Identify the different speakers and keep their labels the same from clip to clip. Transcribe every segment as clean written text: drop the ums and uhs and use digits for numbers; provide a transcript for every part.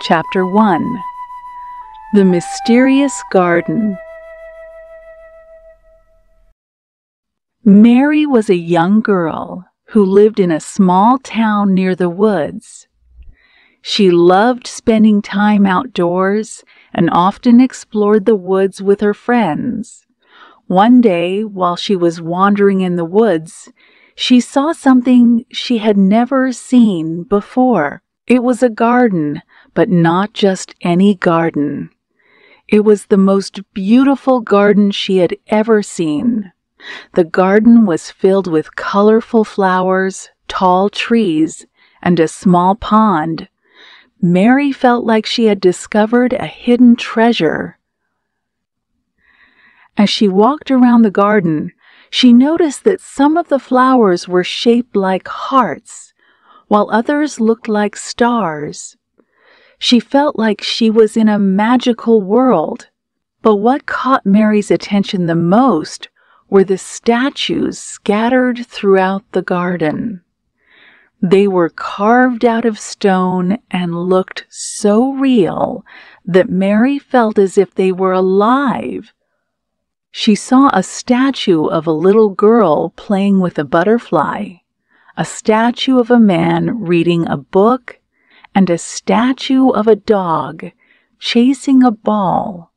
Speaker 1: Chapter 1. The Mysterious Garden. Mary was a young girl who lived in a small town near the woods. She loved spending time outdoors and often explored the woods with her friends. One day, while she was wandering in the woods, she saw something she had never seen before. It was a garden, but not just any garden. It was the most beautiful garden she had ever seen. The garden was filled with colorful flowers, tall trees, and a small pond. Mary felt like she had discovered a hidden treasure. As she walked around the garden, she noticed that some of the flowers were shaped like hearts, while others looked like stars. She felt like she was in a magical world. But what caught Mary's attention the most were the statues scattered throughout the garden. They were carved out of stone and looked so real that Mary felt as if they were alive. She saw a statue of a little girl playing with a butterfly, a statue of a man reading a book, and a statue of a dog chasing a ball.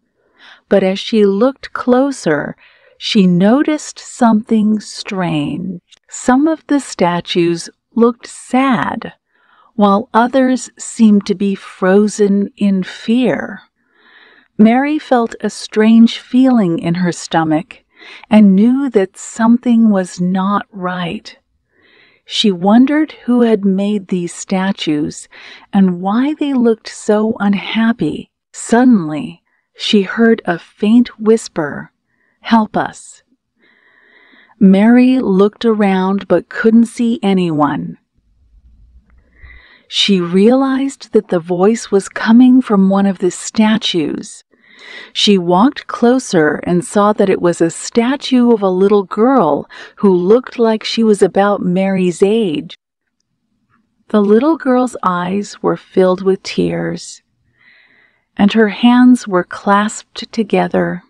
Speaker 1: But as she looked closer, she noticed something strange. Some of the statues looked sad, while others seemed to be frozen in fear. Mary felt a strange feeling in her stomach and knew that something was not right. She wondered who had made these statues and why they looked so unhappy. Suddenly, she heard a faint whisper, "Help us." Mary looked around but couldn't see anyone. She realized that the voice was coming from one of the statues. She walked closer and saw that it was a statue of a little girl who looked like she was about Mary's age. The little girl's eyes were filled with tears, and her hands were clasped together,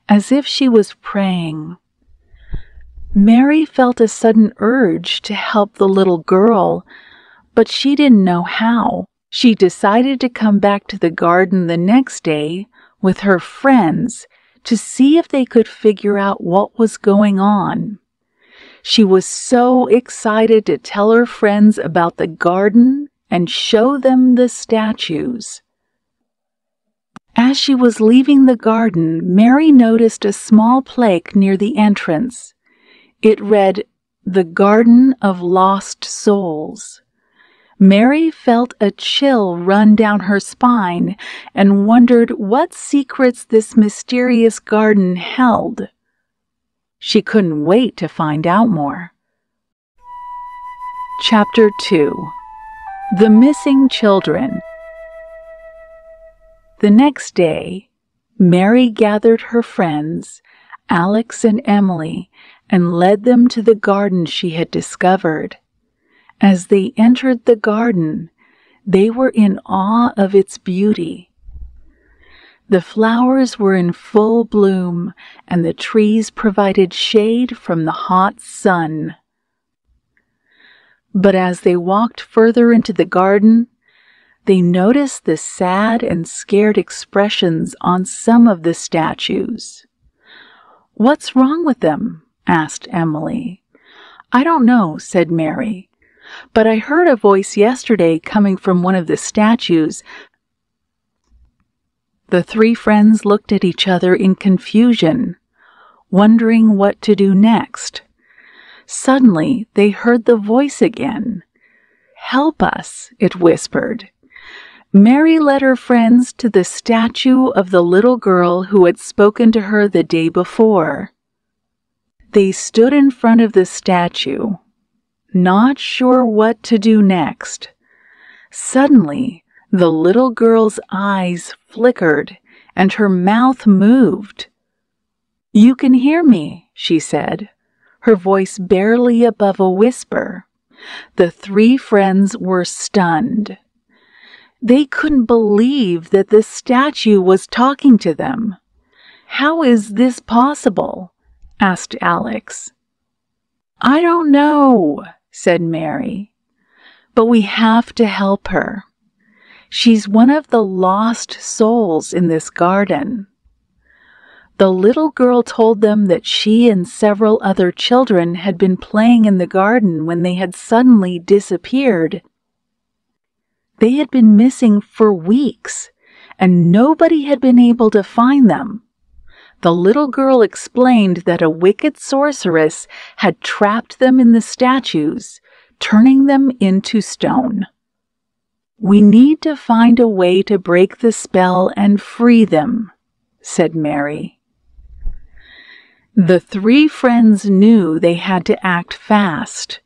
Speaker 1: as if she was praying. Mary felt a sudden urge to help the little girl, but she didn't know how. She decided to come back to the garden the next day with her friends to see if they could figure out what was going on. She was so excited to tell her friends about the garden and show them the statues. As she was leaving the garden, Mary noticed a small plaque near the entrance. It read, "The Garden of Lost Souls." Mary felt a chill run down her spine and wondered what secrets this mysterious garden held. She couldn't wait to find out more. Chapter 2. The Missing Children. The next day, Mary gathered her friends, Alex and Emily, and led them to the garden she had discovered. As they entered the garden, they were in awe of its beauty. The flowers were in full bloom, and the trees provided shade from the hot sun. But as they walked further into the garden, they noticed the sad and scared expressions on some of the statues. "What's wrong with them?" asked Emily. "I don't know," said Mary. "But I heard a voice yesterday coming from one of the statues." The three friends looked at each other in confusion, wondering what to do next. Suddenly, they heard the voice again. "Help us," it whispered. Mary led her friends to the statue of the little girl who had spoken to her the day before. They stood in front of the statue, not sure what to do next. Suddenly, the little girl's eyes flickered and her mouth moved. "You can hear me," she said, her voice barely above a whisper. The three friends were stunned. They couldn't believe that the statue was talking to them. "How is this possible?" asked Alex. "I don't know," said Mary, "but we have to help her. She's one of the lost souls in this garden." The little girl told them that she and several other children had been playing in the garden when they had suddenly disappeared. They had been missing for weeks, and nobody had been able to find them. The little girl explained that a wicked sorceress had trapped them in the statues, turning them into stone. "We need to find a way to break the spell and free them," said Mary. The three friends knew they had to act fast.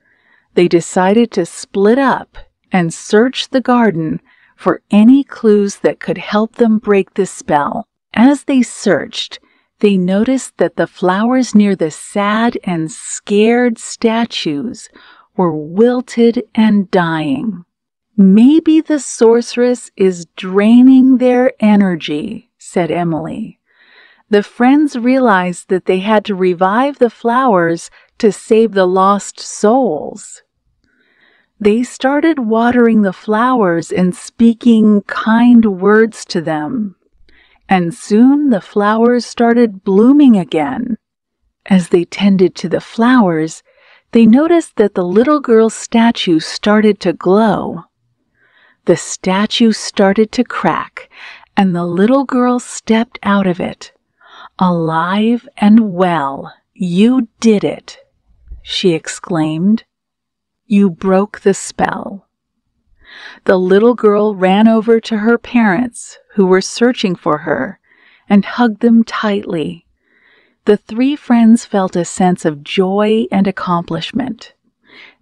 Speaker 1: They decided to split up and search the garden for any clues that could help them break the spell. As they searched, they noticed that the flowers near the sad and scared statues were wilted and dying. "Maybe the sorceress is draining their energy," said Emily. The friends realized that they had to revive the flowers to save the lost souls. They started watering the flowers and speaking kind words to them, and soon the flowers started blooming again. As they tended to the flowers, they noticed that the little girl's statue started to glow. The statue started to crack, and the little girl stepped out of it. "Alive and well, you did it," she exclaimed. "You broke the spell." The little girl ran over to her parents, who were searching for her, and hugged them tightly. The three friends felt a sense of joy and accomplishment.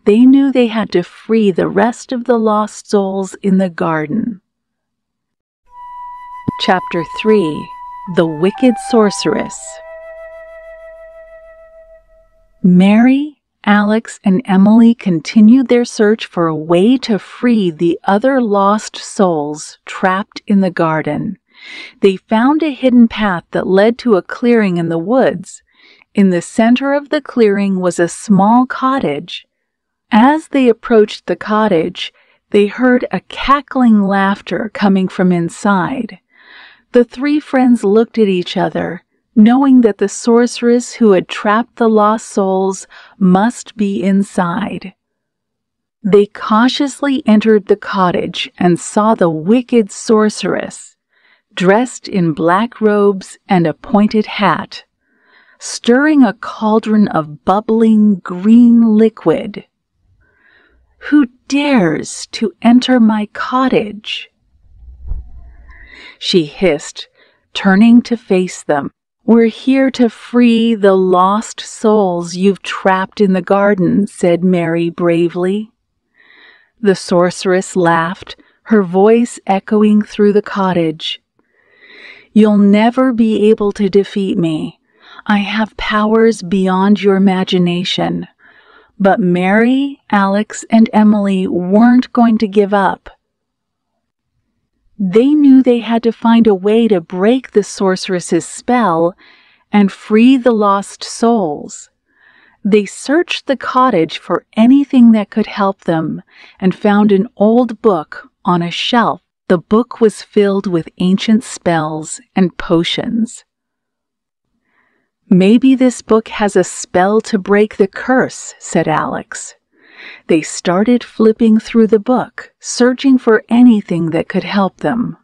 Speaker 1: They knew they had to free the rest of the lost souls in the garden. Chapter 3: The Wicked Sorceress. Mary, Alex, and Emily continued their search for a way to free the other lost souls trapped in the garden. They found a hidden path that led to a clearing in the woods. In the center of the clearing was a small cottage. As they approached the cottage, they heard a cackling laughter coming from inside. The three friends looked at each other, knowing that the sorceress who had trapped the lost souls must be inside. They cautiously entered the cottage and saw the wicked sorceress, dressed in black robes and a pointed hat, stirring a cauldron of bubbling green liquid. "Who dares to enter my cottage?" she hissed, turning to face them. "We're here to free the lost souls you've trapped in the garden," said Mary bravely. The sorceress laughed, her voice echoing through the cottage. "You'll never be able to defeat me. I have powers beyond your imagination." But Mary, Alex, and Emily weren't going to give up. They knew they had to find a way to break the sorceress's spell and free the lost souls. They searched the cottage for anything that could help them and found an old book on a shelf. The book was filled with ancient spells and potions. "Maybe this book has a spell to break the curse," said Alex. They started flipping through the book, searching for anything that could help them.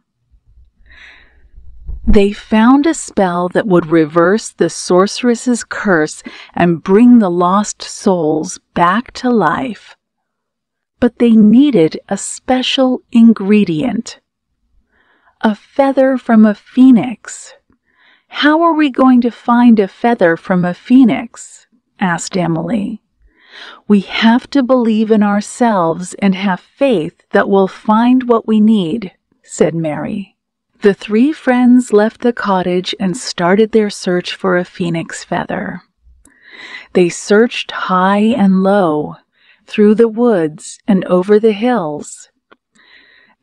Speaker 1: They found a spell that would reverse the sorceress's curse and bring the lost souls back to life. But they needed a special ingredient: a feather from a phoenix. "How are we going to find a feather from a phoenix?" asked Emily. "We have to believe in ourselves and have faith that we'll find what we need," said Mary. The three friends left the cottage and started their search for a phoenix feather. They searched high and low, through the woods and over the hills.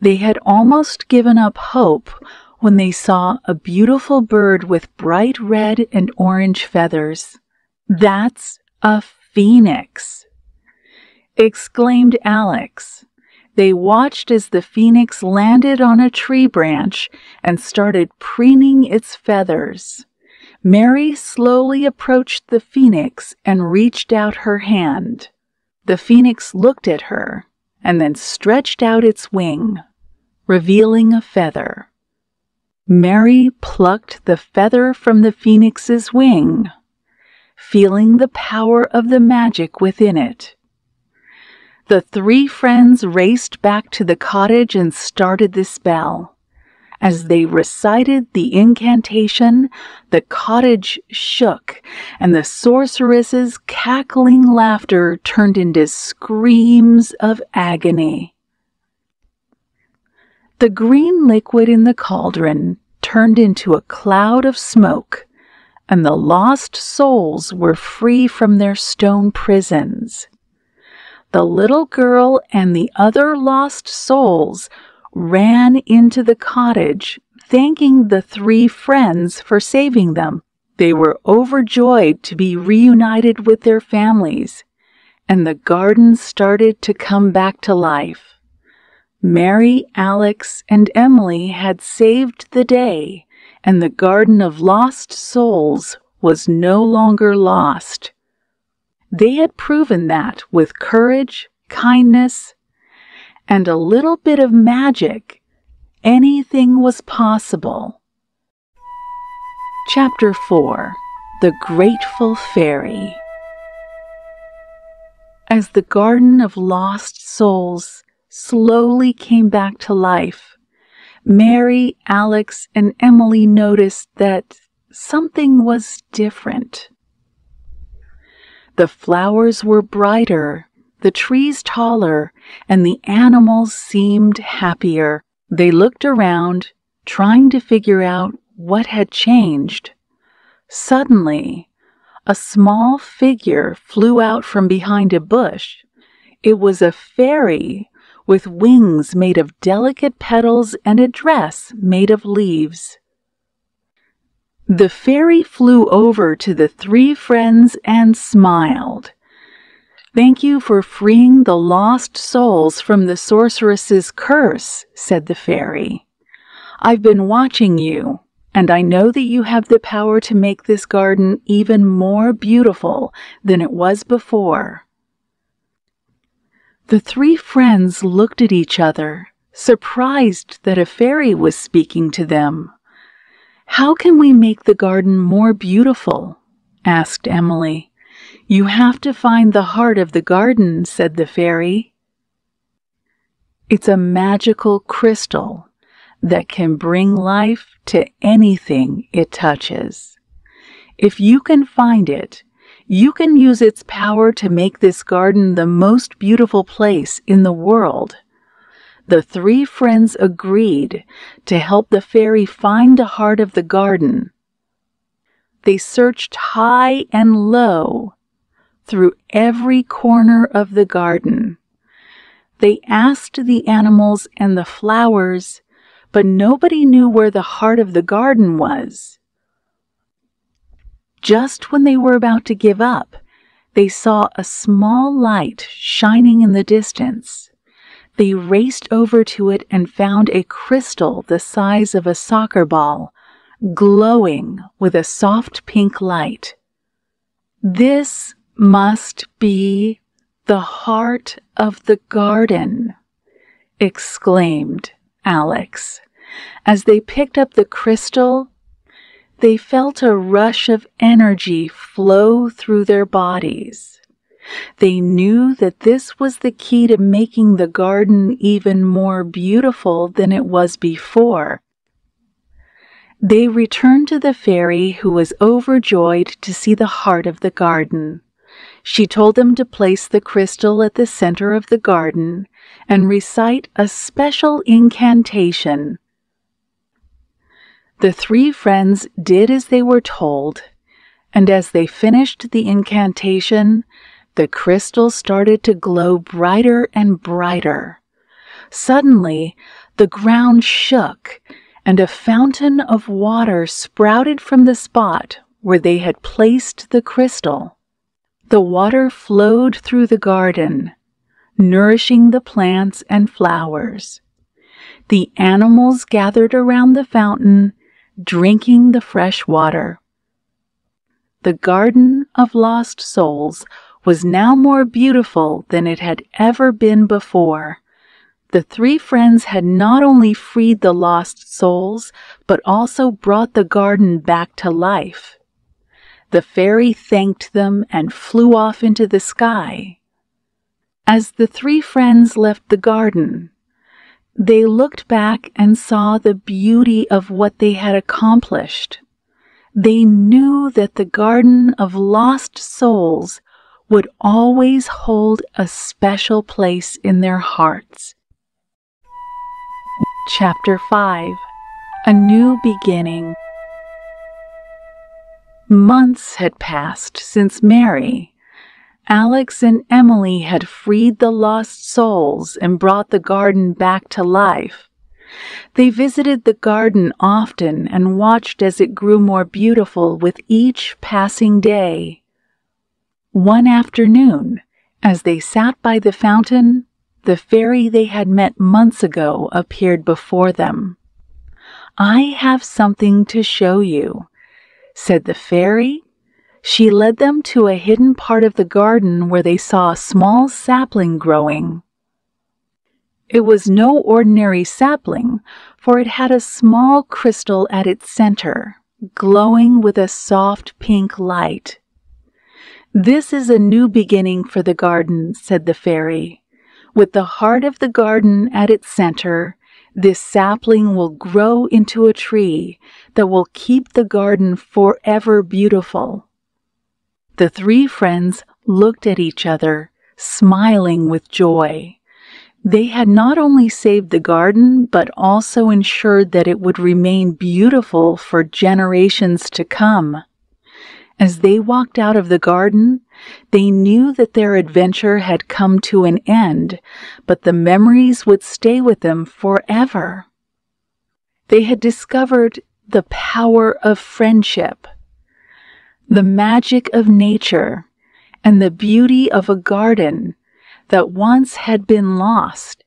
Speaker 1: They had almost given up hope when they saw a beautiful bird with bright red and orange feathers. "That's a phoenix!" exclaimed Alex. They watched as the phoenix landed on a tree branch and started preening its feathers. Mary slowly approached the phoenix and reached out her hand. The phoenix looked at her and then stretched out its wing, revealing a feather. Mary plucked the feather from the phoenix's wing, feeling the power of the magic within it. The three friends raced back to the cottage and started the spell. As they recited the incantation, the cottage shook, and the sorceress's cackling laughter turned into screams of agony. The green liquid in the cauldron turned into a cloud of smoke, and the lost souls were free from their stone prisons. The little girl and the other lost souls ran into the cottage, thanking the three friends for saving them. They were overjoyed to be reunited with their families, and the garden started to come back to life. Mary, Alex, and Emily had saved the day, and the garden of lost souls was no longer lost. They had proven that with courage, kindness, and a little bit of magic, anything was possible. Chapter 4: The Grateful Fairy. As the garden of lost souls slowly came back to life, Mary, Alex, and Emily noticed that something was different. The flowers were brighter, the trees taller, and the animals seemed happier. They looked around, trying to figure out what had changed. Suddenly, a small figure flew out from behind a bush. It was a fairy with wings made of delicate petals and a dress made of leaves. The fairy flew over to the three friends and smiled. "Thank you for freeing the lost souls from the sorceress's curse," said the fairy. "I've been watching you, and I know that you have the power to make this garden even more beautiful than it was before." The three friends looked at each other, surprised that a fairy was speaking to them. "How can we make the garden more beautiful?" asked Emily. "You have to find the heart of the garden," said the fairy. "It's a magical crystal that can bring life to anything it touches. If you can find it, you can use its power to make this garden the most beautiful place in the world." The three friends agreed to help the fairy find the heart of the garden. They searched high and low through every corner of the garden. They asked the animals and the flowers, but nobody knew where the heart of the garden was. Just when they were about to give up, they saw a small light shining in the distance. They raced over to it and found a crystal the size of a soccer ball, glowing with a soft pink light. "This must be the heart of the garden," exclaimed Alex. As they picked up the crystal, they felt a rush of energy flow through their bodies. They knew that this was the key to making the garden even more beautiful than it was before. They returned to the fairy, who was overjoyed to see the heart of the garden. She told them to place the crystal at the center of the garden and recite a special incantation. The three friends did as they were told, and as they finished the incantation, the crystal started to glow brighter and brighter. Suddenly, The ground shook, and a fountain of water sprouted from the spot where they had placed the crystal. The water flowed through the garden, nourishing the plants and flowers. The animals gathered around the fountain, drinking the fresh water. The Garden of Lost Souls was now more beautiful than it had ever been before. The three friends had not only freed the lost souls, but also brought the garden back to life. The fairy thanked them and flew off into the sky. As the three friends left the garden, they looked back and saw the beauty of what they had accomplished. They knew that the Garden of Lost Souls would always hold a special place in their hearts. Chapter 5. A New Beginning. Months had passed since Mary, Alex, and Emily had freed the lost souls and brought the garden back to life. They visited the garden often and watched as it grew more beautiful with each passing day. One afternoon, as they sat by the fountain, the fairy they had met months ago appeared before them. "I have something to show you," said the fairy. She led them to a hidden part of the garden where they saw a small sapling growing. It was no ordinary sapling, for it had a small crystal at its center, glowing with a soft pink light. "This is a new beginning for the garden," said the fairy. "With the heart of the garden at its center, this sapling will grow into a tree that will keep the garden forever beautiful." The three friends looked at each other, smiling with joy. They had not only saved the garden, but also ensured that it would remain beautiful for generations to come. As they walked out of the garden, they knew that their adventure had come to an end, but the memories would stay with them forever. They had discovered the power of friendship, the magic of nature, and the beauty of a garden that once had been lost.